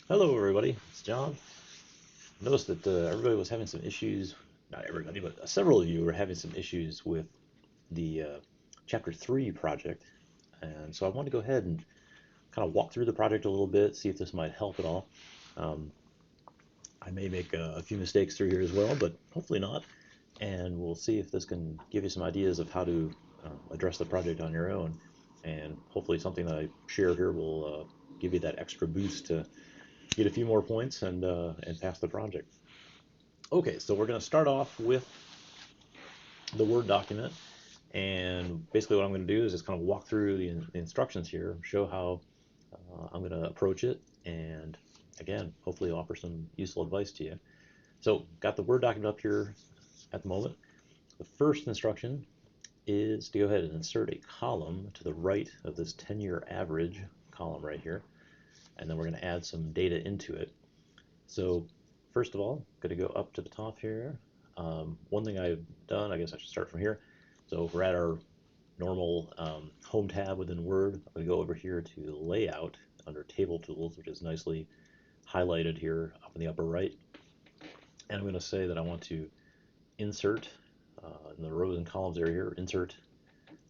Hello, everybody. It's John. Noticed that everybody was having some issues. Not everybody, but several of you were having some issues with the Chapter 3 project. And so I wanted to go ahead and kind of walk through the project a little bit, see if this might help at all. Um, I may make a few mistakes through here as well, but hopefully not. And we'll see if this can give you some ideas of how to address the project on your own. And hopefully something that I share here will give you that extra boost to get a few more points and pass the project. Okay, so we're going to start off with the Word document, and basically what I'm going to do is just kind of walk through the instructions here, show how I'm going to approach it, and again, hopefully offer some useful advice to you. So, got the Word document up here at the moment. The first instruction is to go ahead and insert a column to the right of this 10-year average column right here, and then we're going to add some data into it. So first of all, going to go up to the top here. One thing I've done, I guess I should start from here. So if we're at our normal home tab within Word, I'm going to go over here to Layout under Table Tools, which is nicely highlighted here up in the upper right. And I'm going to say that I want to insert in the rows and columns area here, insert,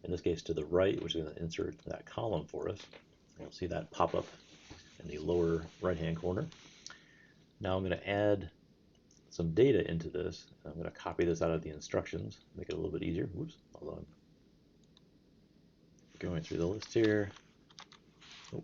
in this case, to the right, which is going to insert that column for us. You'll see that pop up in the lower right-hand corner. Now I'm going to add some data into this. I'm going to copy this out of the instructions, make it a little bit easier. Whoops, hold on. Going through the list here. Oh.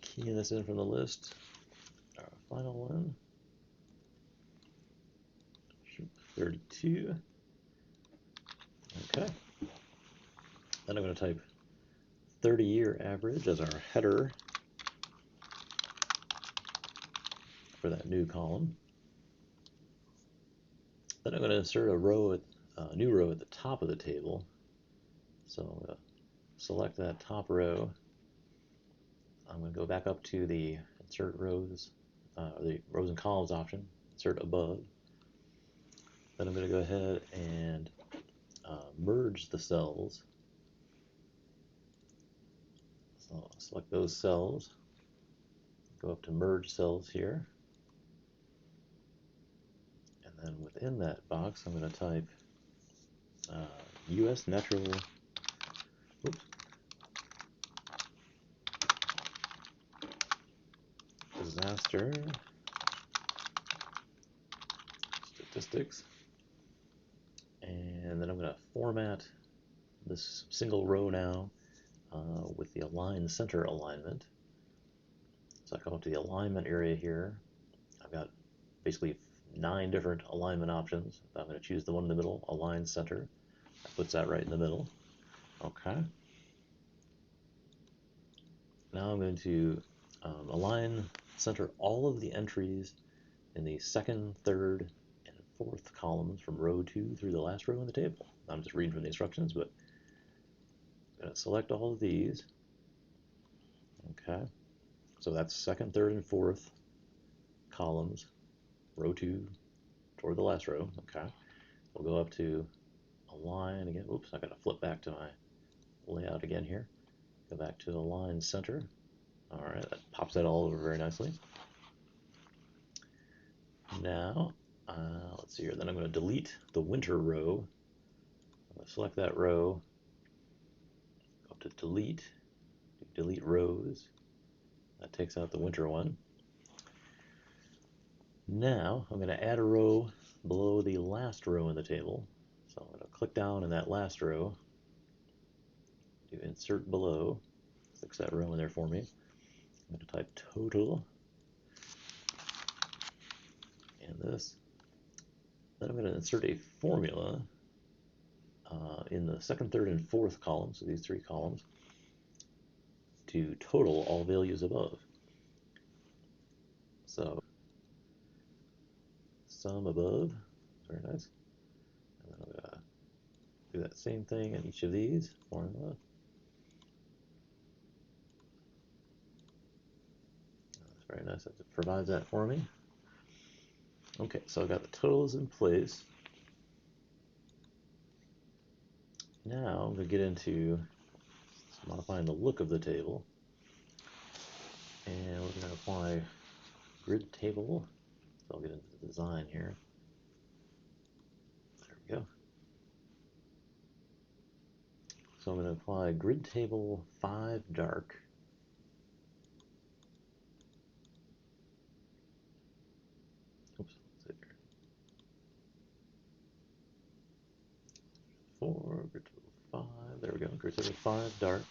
Keying this in from the list. Our final one. 32. Okay. Then I'm going to type 30-year average as our header for that new column. Then I'm going to insert a new row at the top of the table. So I'm going to select that top row. I'm going to go back up to the insert rows, the rows and columns option, insert above. Then I'm going to go ahead and merge the cells. So I'll select those cells, go up to merge cells here. And then within that box, I'm going to type U.S. natural, disaster statistics. And then I'm going to format this single row now with the align center alignment. So I come up to the alignment area here. I've got basically 9 different alignment options. I'm going to choose the one in the middle, align center. That puts that right in the middle. Okay. Now I'm going to align center all of the entries in the second, third, and fourth columns from row 2 through the last row in the table. I'm just reading from the instructions, but I'm going to select all of these. Okay. So that's second, third, and fourth columns, row 2 toward the last row. Okay. We'll go up to align again. Oops, I got to flip back to my layout again here. Go back to align center. All right, that pops that all over very nicely. Now, let's see here. Then I'm going to delete the winter row. I'm going to select that row. Go up to delete. Delete rows. That takes out the winter one. Now, I'm going to add a row below the last row in the table. So I'm going to click down in that last row. Do insert below. Fix that row in there for me. I'm going to type total. And this. Then I'm going to insert a formula in the second, third, and fourth columns, so these 3 columns, to total all values above. So, sum above, very nice. And then I'm going to do that same thing in each of these, formula. very nice that it provides that for me. Okay, so I've got the totals in place. Now I'm going to get into modifying the look of the table. And we're going to apply grid table. So I'll get into the design here. There we go. So I'm going to apply grid table 5 dark. Oops, let's see here. 4, grid table 5. There we go. Grid table 5 dark.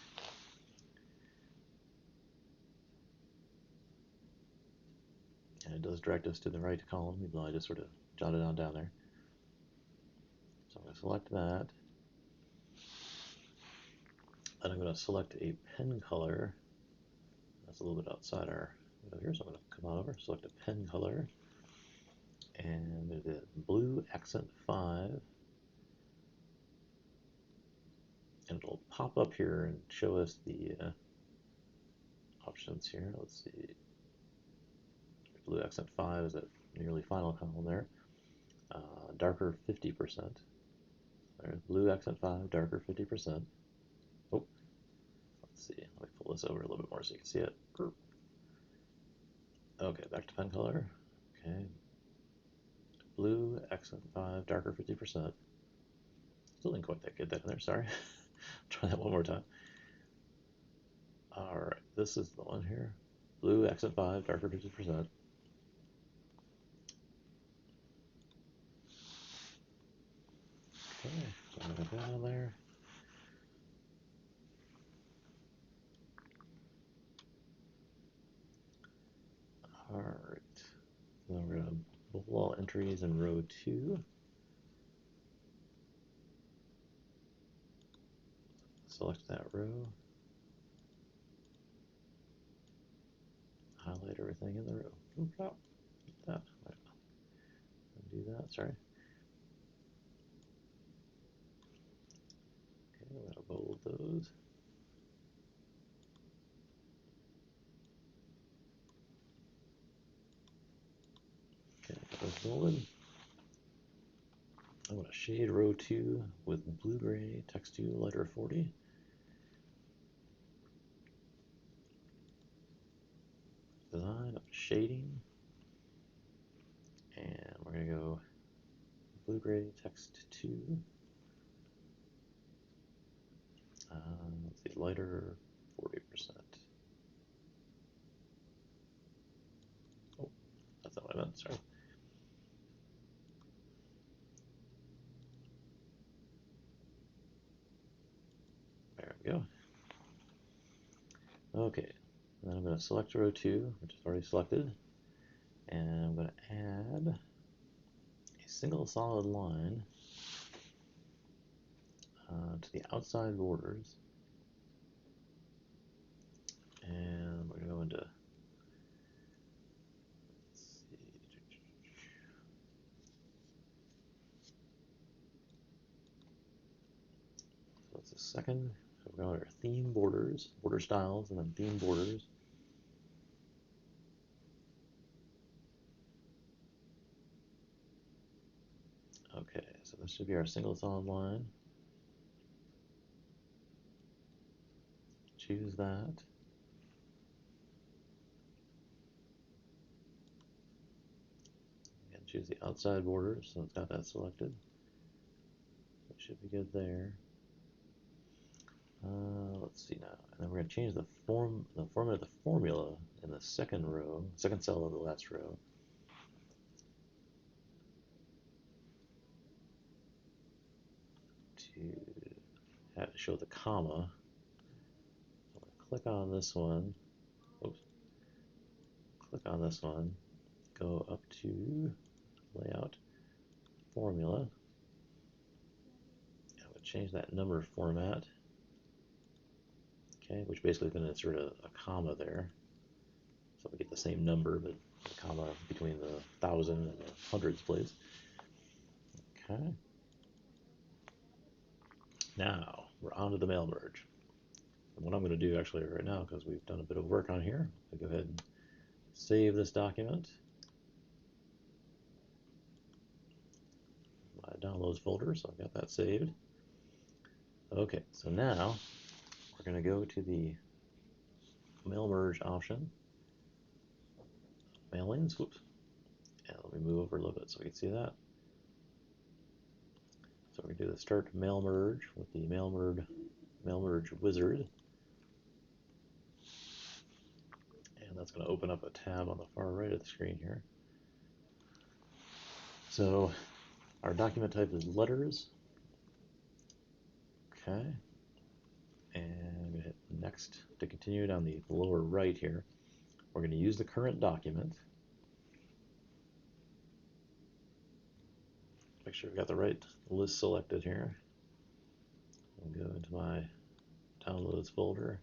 And it does direct us to the right column, even though I just sort of jotted it down there. So I'm going to select that. And I'm going to select a pen color. That's a little bit outside our here, so I'm going to come on over, select a pen color, and there's the blue accent 5. And it'll pop up here and show us the options here. Let's see. Blue accent 5 is that nearly final column there. Darker 50%. There's blue accent 5, darker 50%. Oh, let's see. Let me pull this over a little bit more so you can see it. Okay, back to pen color. Okay. Blue accent 5, darker 50%. Still didn't quite get that in there, sorry. Try that one more time. Alright, this is the one here. Blue accent 5, darker 50%. Okay, so I'm going to put that on there. Alright, then we're going to bold all entries in row 2. Select that row. Highlight everything in the row. Oops, oh, that. Do that, sorry. Okay, I'm going to bold those. Okay, those bolded. I'm going to shade row 2 with blue-gray, text 2, letter 40. Design of shading. And we're going to go blue-gray, text 2. Let's see, lighter 40%. Oh, that's not what I meant, sorry. There we go. Okay, then I'm going to select row 2, which is already selected, and I'm going to add a single solid line to the outside borders, and we're going to go into, let's see, so that's the second. So we're going to our theme borders, border styles, and then theme borders. Okay, so this should be our single solid line. Choose that. And choose the outside borders, so it's got that selected. It should be good there. Let's see now, and then we're going to change the format of the formula in the second row, second cell of the last row. To show the comma. So I'm going to click on this one. Oops. Click on this one. Go up to layout, formula. I'm going to change that number format. Okay, which basically is going to insert a comma there. So we get the same number, but a comma between the 1,000 and the hundreds place. Okay. Now we're on to the mail merge. And what I'm going to do actually right now, because we've done a bit of work on here, I'll go ahead and save this document. My downloads folder, so I've got that saved. Okay, so now we're going to go to the mail merge option. Mailings, whoops. And let me move over a little bit so we can see that. So we do the start mail merge with the mail merge wizard. And that's going to open up a tab on the far right of the screen here. So our document type is letters. Okay. And I'm going to hit next to continue down the lower right here. We're going to use the current document. Make sure I've got the right list selected here. I'll go into my downloads folder.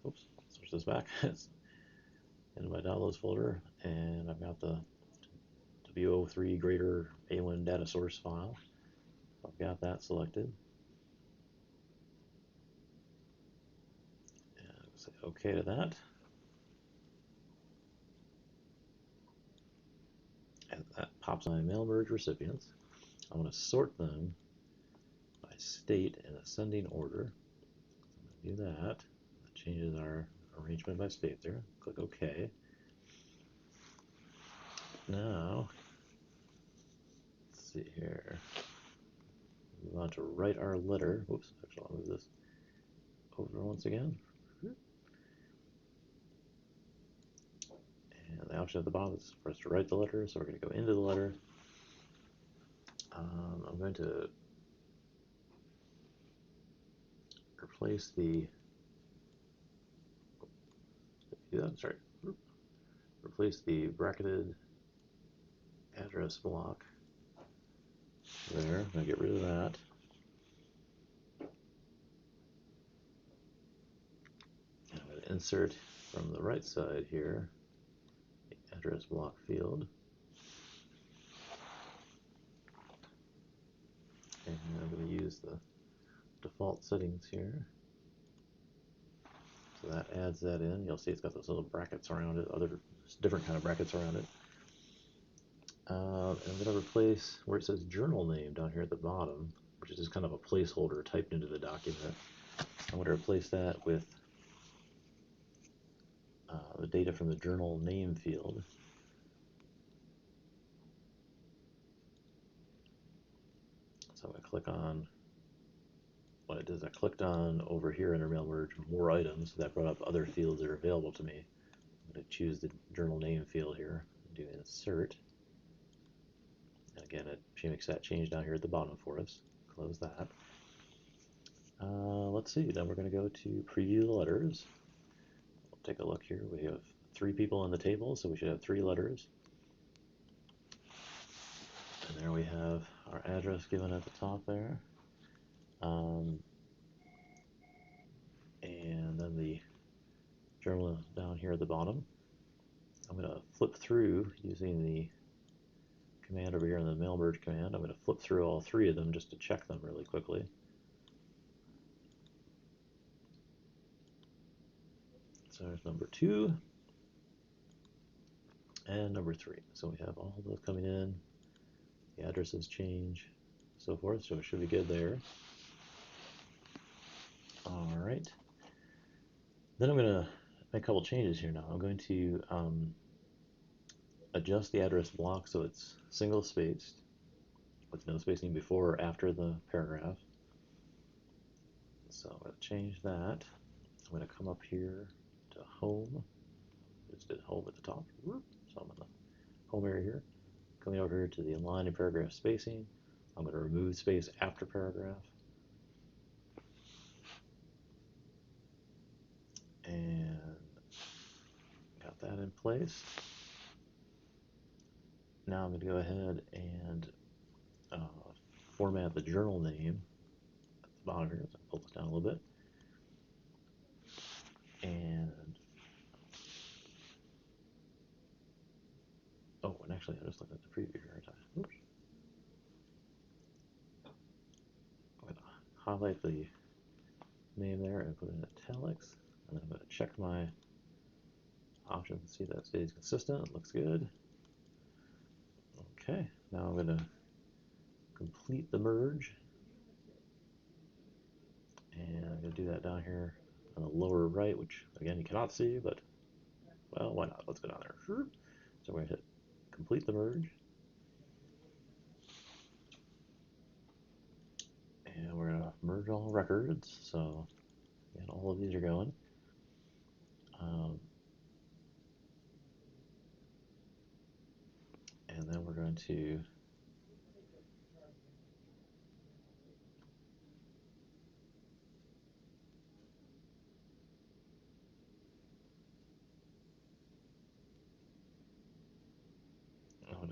Oops, switch this back. Into my downloads folder, and I've got the W03 greater A1 data source file. I've got that selected. And I'll say OK to that. And that pops my mail merge recipients. I'm going to sort them by state in ascending order. So I'm going to do that. That changes our arrangement by state there. Click OK. Now, let's see here. We want to write our letter. Whoops, actually I'll move this over once again. And the option at the bottom is for us to write the letter, so we're going to go into the letter. I'm going to replace the replace the bracketed address block there. I'm going to get rid of that. And I'm going to insert from the right side here the address block field. And I'm going to use the default settings here. So that adds that in. You'll see it's got those little brackets around it, other different kind of brackets around it. I'm going to replace where it says journal name down here at the bottom, which is just kind of a placeholder typed into the document. I'm going to replace that with the data from the journal name field. So I'm going to click on what it does. I clicked on over here under mail merge more items. That brought up other fields that are available to me. I'm going to choose the journal name field here, do insert. And again, she makes that change down here at the bottom for us. Close that. Let's see, then we're going to go to preview the letters. We'll take a look here. We have 3 people on the table, so we should have 3 letters. And there we have our address given at the top there. And then the journal down here at the bottom. I'm going to flip through using the command over here in the mail merge command. I'm going to flip through all 3 of them just to check them really quickly. So there's number 2 and number 3. So we have all those coming in. The addresses change, so forth. So it should be good there. All right. Then I'm going to make a couple changes here now. I'm going to adjust the address block so it's single spaced with no spacing before or after the paragraph. So I'm going to change that. I'm going to come up here to home. Just did home at the top. So I'm in the home area here. Coming over here to the line and paragraph spacing. I'm going to remove space after paragraph. And got that in place. Now I'm going to go ahead and format the journal name at the bottom here. So I'll pull this down a little bit. And actually I just looked at the preview here. Oops. I'm going to highlight the name there and put in italics. And then I'm going to check my options, see that stays consistent, looks good. Okay, now I'm going to complete the merge. And I'm going to do that down here on the lower right, which again you cannot see, but well, why not? Let's go down there. So we're going to hit complete the merge. And we're going to merge all records. So again, all of these are going. And then we're going to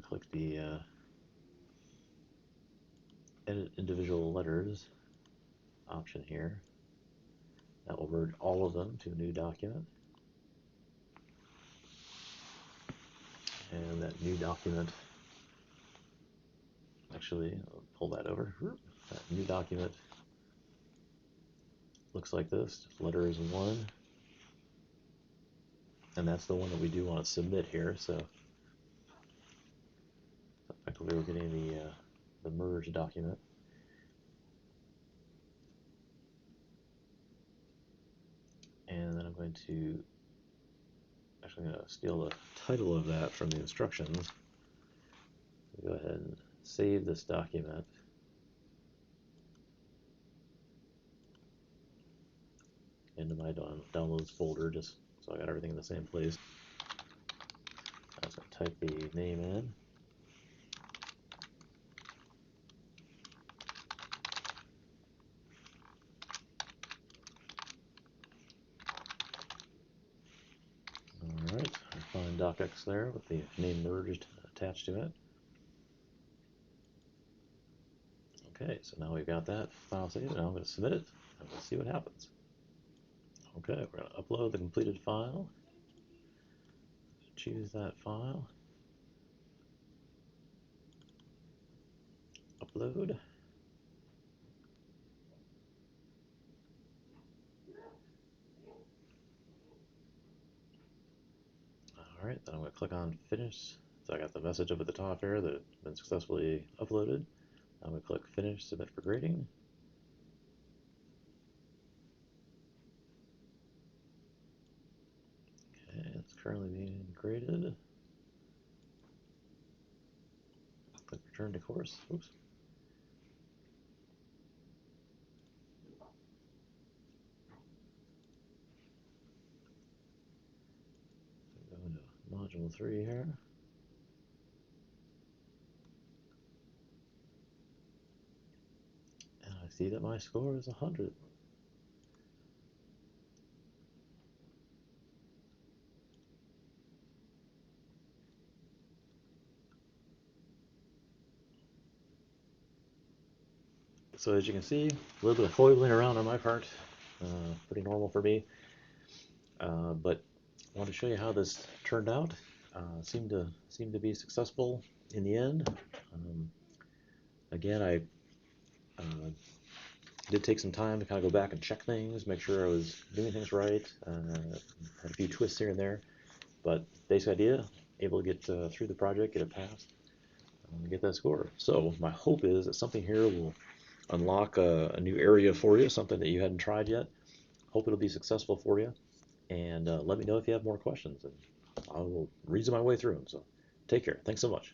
click the edit individual letters option here. That will merge all of them to a new document. And that new document, actually, I'll pull that over. That new document looks like this. Letter is 1. And that's the one that we do want to submit here. So effectively we're getting the merge document. And then I'm going to steal the title of that from the instructions. So go ahead and save this document. Into my downloads folder, just so I got everything in the same place. I'm just going to type the name in. Alright, I find docx there with the name merged attached to it. Okay, so now we've got that file saved, and now I'm going to submit it, and we'll see what happens. Okay, we're going to upload the completed file. Choose that file. Upload. Alright, then I'm going to click on Finish. So I got the message up at the top here that it's been successfully uploaded. I'm going to click Finish, Submit for Grading. Okay, it's currently being graded. Click Return to Course. Oops. Go into Module 3 here. And I see that my score is 100. So as you can see, a little bit of foiling around on my part, pretty normal for me. But I want to show you how this turned out. Seemed to be successful in the end. Again, I did take some time to kind of go back and check things, make sure I was doing things right. Had a few twists here and there, but basic idea, able to get through the project, get it passed, and get that score. So my hope is that something here will unlock a new area for you, something that you hadn't tried yet. Hope it'll be successful for you, and let me know if you have more questions, and I will reason my way through them. So take care. Thanks so much.